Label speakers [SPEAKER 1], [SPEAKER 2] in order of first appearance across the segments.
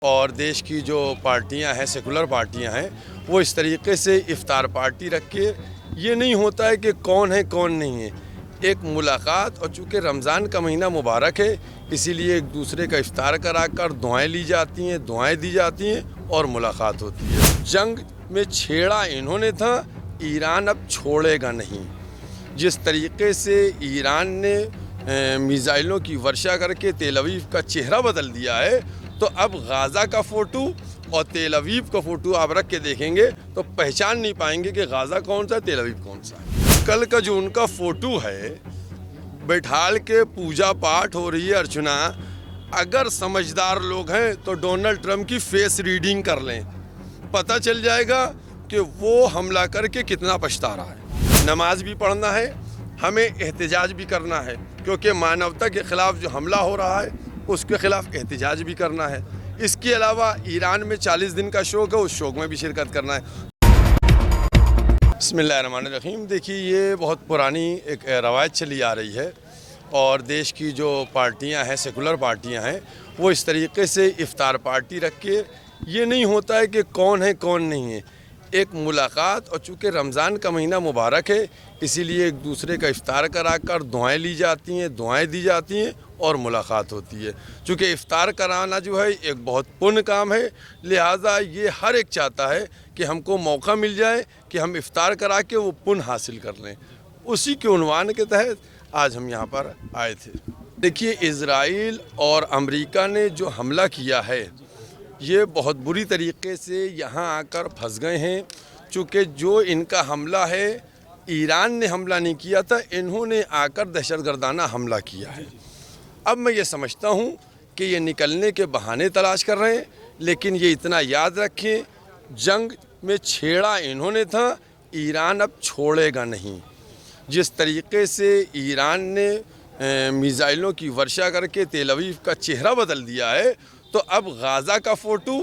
[SPEAKER 1] और देश की जो पार्टियां हैं, सेकुलर पार्टियां हैं, वो इस तरीके से इफ्तार पार्टी रख के ये नहीं होता है कि कौन है कौन नहीं है, एक मुलाकात। और चूँकि रमज़ान का महीना मुबारक है, इसीलिए एक दूसरे का इफ्तार कराकर दुआएं ली जाती हैं, दुआएं दी जाती हैं और मुलाकात होती है। जंग में छेड़ा इन्होंने था, ईरान अब छोड़ेगा नहीं। जिस तरीके से ईरान ने मिसाइलों की वर्षा करके तेल अवीव का चेहरा बदल दिया है, तो अब गाज़ा का फ़ोटो और तेल अवीव का फ़ोटो आप रख के देखेंगे तो पहचान नहीं पाएंगे कि गाज़ा कौन सा है, तेल अवीव कौन सा है। कल का जो उनका फ़ोटो है, बैठाल के पूजा पाठ हो रही है, अर्चना। अगर समझदार लोग हैं तो डोनाल्ड ट्रंप की फेस रीडिंग कर लें, पता चल जाएगा कि वो हमला करके कितना पछता रहा है। नमाज भी पढ़ना है, हमें एहतजाज भी करना है, क्योंकि मानवता के ख़िलाफ़ जो हमला हो रहा है उसके ख़िलाफ़ एहतजाज भी करना है। इसके अलावा ईरान में 40 दिन का शोक है, उस शोक में भी शिरकत करना है। बिस्मिल्लाहिर्रहमानिर्रहीम। देखिए, ये बहुत पुरानी एक रवायत चली आ रही है और देश की जो पार्टियां हैं, सेकुलर पार्टियां हैं, वो इस तरीके से इफ्तार पार्टी रख के ये नहीं होता है कि कौन है कौन नहीं है, एक मुलाकात। और चूँकि रमज़ान का महीना मुबारक है, इसीलिए एक दूसरे का इफ्तार कराकर दुआएं ली जाती हैं, दुआएं दी जाती हैं और मुलाकात होती है। चूँकि इफ्तार कराना जो है एक बहुत पुण्य काम है, लिहाजा ये हर एक चाहता है कि हमको मौका मिल जाए कि हम इफ्तार करा के वो पुण्य हासिल कर लें। उसी के उन्वान के तहत आज हम यहाँ पर आए थे। देखिए, इज़राइल और अमेरिका ने जो हमला किया है, ये बहुत बुरी तरीके से यहाँ आकर फंस गए हैं। चूँकि जो इनका हमला है, ईरान ने हमला नहीं किया था, इन्होंने आकर दहशतगर्दाना हमला किया है। अब मैं ये समझता हूँ कि ये निकलने के बहाने तलाश कर रहे हैं, लेकिन ये इतना याद रखें, जंग में छेड़ा इन्होंने था, ईरान अब छोड़ेगा नहीं। जिस तरीके से ईरान ने मिसाइलों की वर्षा करके तेल अवीव का चेहरा बदल दिया है, तो अब गाज़ा का फ़ोटो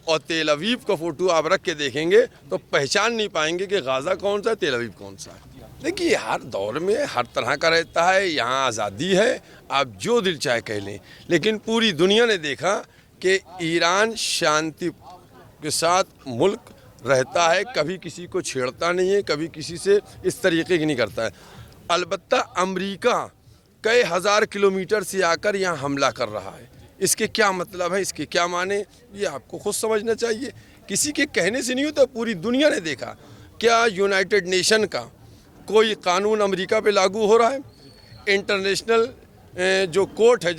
[SPEAKER 1] और तेल अवीव का फ़ोटो आप रख के देखेंगे तो पहचान नहीं पाएंगे कि गाज़ा कौन सा है, तेल अवीव कौन सा है। देखिए, हर दौर में हर तरह का रहता है, यहाँ आज़ादी है, आप जो दिल चाहे कह लें, लेकिन पूरी दुनिया ने देखा कि ईरान शांति के साथ मुल्क रहता है, कभी किसी को छेड़ता नहीं है, कभी किसी से इस तरीके की नहीं करता है। अलबत्ता अमेरिका कई हज़ार किलोमीटर से आकर यहाँ हमला कर रहा है। इसके क्या मतलब है, इसके क्या माने, ये आपको खुद समझना चाहिए। किसी के कहने से नहीं होता, पूरी दुनिया ने देखा। क्या यूनाइटेड नेशन का कोई कानून अमेरिका पे लागू हो रहा है? इंटरनेशनल जो कोर्ट है,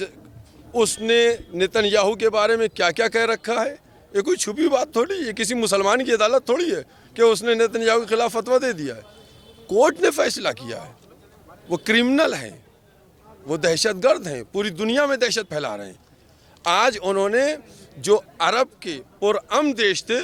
[SPEAKER 1] उसने नेतन्याहू के बारे में क्या क्या कह रखा है? ये कोई छुपी बात थोड़ी है, किसी मुसलमान की अदालत थोड़ी है कि उसने नेतन्याहू के खिलाफ फतवा दे दिया है। कोर्ट ने फैसला किया है, वो क्रिमिनल हैं, वो दहशतगर्द हैं, पूरी दुनिया में दहशत फैला रहे हैं। आज उन्होंने जो अरब के पुरअमन देश थे,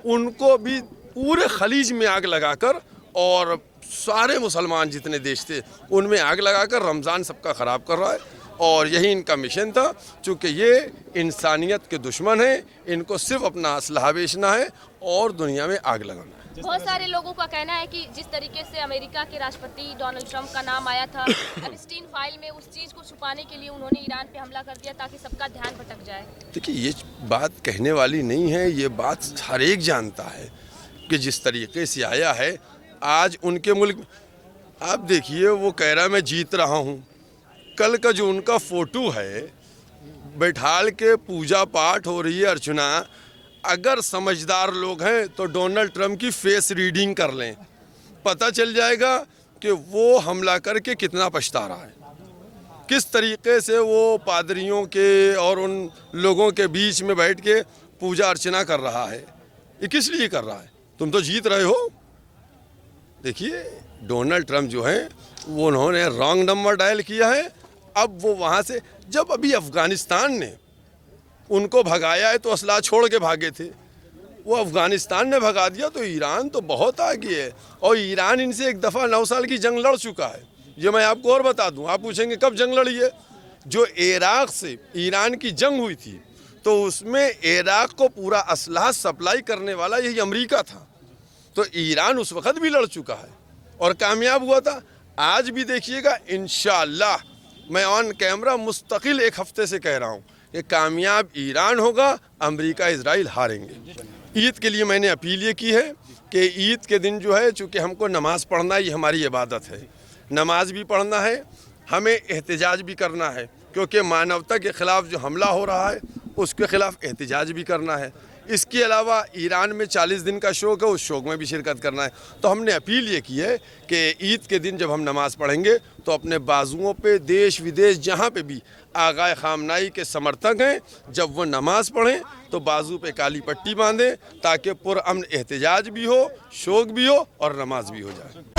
[SPEAKER 1] उनको भी पूरे खलीज में आग लगाकर, और सारे मुसलमान जितने देश थे उनमें आग लगाकर रमज़ान सबका ख़राब कर रहा है। और यही इनका मिशन था। चूँकि ये इंसानियत के दुश्मन हैं, इनको सिर्फ अपना असलहा बेचना है और दुनिया में आग लगाना है।
[SPEAKER 2] बहुत सारे लोगों का कहना है कि जिस तरीके से अमेरिका के राष्ट्रपति डोनाल्ड ट्रंप का नाम आया था एप्स्टीन फाइल में, उस चीज़ को छुपाने के लिए उन्होंने ईरान पे हमला कर दिया ताकि सबका ध्यान भटक जाए।
[SPEAKER 1] देखिए, ये बात कहने वाली नहीं है, ये बात हर एक जानता है कि जिस तरीके से आया है आज उनके मुल्क। आप देखिए, वो कह रहा है मैं जीत रहा हूँ। कल का जो उनका फ़ोटो है, बैठाल के पूजा पाठ हो रही है, अर्चना। अगर समझदार लोग हैं तो डोनाल्ड ट्रंप की फेस रीडिंग कर लें, पता चल जाएगा कि वो हमला करके कितना पछता रहा है, किस तरीके से वो पादरियों के और उन लोगों के बीच में बैठ के पूजा अर्चना कर रहा है। ये किस लिए कर रहा है? तुम तो जीत रहे हो। देखिए, डोनाल्ड ट्रंप जो है, वो उन्होंने रॉन्ग नंबर डायल किया है। अब वो वहाँ से, जब अभी अफ़गानिस्तान ने उनको भगाया है तो असला छोड़ के भागे थे, वो अफ़गानिस्तान ने भगा दिया, तो ईरान तो बहुत आगे है। और ईरान इनसे एक दफ़ा 9 साल की जंग लड़ चुका है। ये मैं आपको और बता दूं, आप पूछेंगे कब जंग लड़ी है? जो इराक़ से ईरान की जंग हुई थी, तो उसमें इराक़ को पूरा असलहा सप्लाई करने वाला यही अमेरिका था। तो ईरान उस वक़्त भी लड़ चुका है और कामयाब हुआ था। आज भी देखिएगा, इंशाअल्लाह, मैं ऑन कैमरा मुस्तकिल एक हफ़्ते से कह रहा हूँ कि कामयाब ईरान होगा, अमेरिका इजराइल हारेंगे। ईद के लिए मैंने अपील ये की है कि ईद के दिन जो है, चूँकि हमको नमाज़ पढ़ना ये हमारी इबादत है, नमाज भी पढ़ना है, हमें एहतजाज भी करना है, क्योंकि मानवता के ख़िलाफ़ जो हमला हो रहा है उसके ख़िलाफ़ एहतजाज भी करना है। इसके अलावा ईरान में 40 दिन का शोक है, उस शोक में भी शिरकत करना है। तो हमने अपील ये की है कि ईद के दिन जब हम नमाज़ पढ़ेंगे तो अपने बाजुओं पे देश विदेश जहाँ पे भी आगाए ख़ामनाई के समर्थक हैं, जब वो नमाज़ पढ़ें तो बाजू पे काली पट्टी बांधें, ताकि पुरअमन एहतजाज भी हो, शोक भी हो और नमाज भी हो जाए।